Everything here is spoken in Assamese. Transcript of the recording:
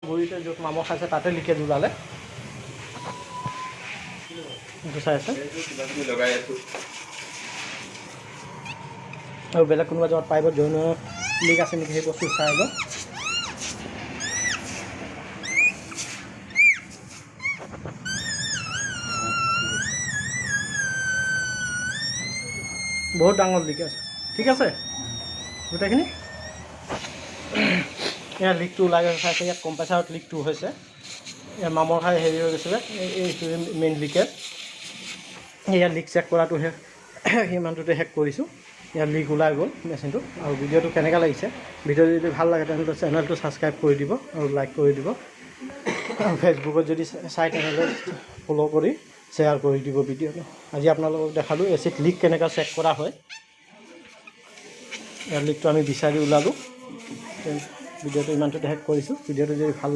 গুড়িতে য'ত মামৰ খাইছে তাতে লিকেজ ওলালে। এইটো চাই আছে আৰু বেলেগ কোনোবা জেগাত পাইপত জইন লিক আছে নেকি সেই বস্তু চাই লওঁ। বহুত ডাঙৰ লিক আছে, ঠিক আছে গোটেইখিনি। ইয়াৰ লিকটো ওলাই গৈছে চাইছে, ইয়াত কম্প্ৰেচাৰত লিকটো হৈছে, ইয়াৰ মামৰ খাই হেৰি হৈ গৈছিলে, এইটো মেইন লিকেজ। ইয়াৰ লিক চেক কৰাটো সিমানটোতে শেষ কৰিছোঁ। ইয়াৰ লিক ওলাই গ'ল মেচিনটো। আৰু ভিডিঅ'টো কেনেকৈ লাগিছে, ভিডিঅ'টো যদি ভাল লাগে তেনেহ'লে চেনেলটো ছাবস্ক্ৰাইব কৰি দিব আৰু লাইক কৰি দিব। আৰু ফেচবুকত যদি চাই তেনেহ'লে ফ'ল' কৰি শ্বেয়াৰ কৰি দিব ভিডিঅ'টো। আজি আপোনালোকক দেখালোঁ এচিড লিক কেনেকৈ চেক কৰা হয়। ইয়াৰ লিকটো আমি বিচাৰি ওলালোঁ। ভিডিঅ'টো ইমানটোতে শেষ কৰিছোঁ। ভিডিঅ'টো যদি ভাল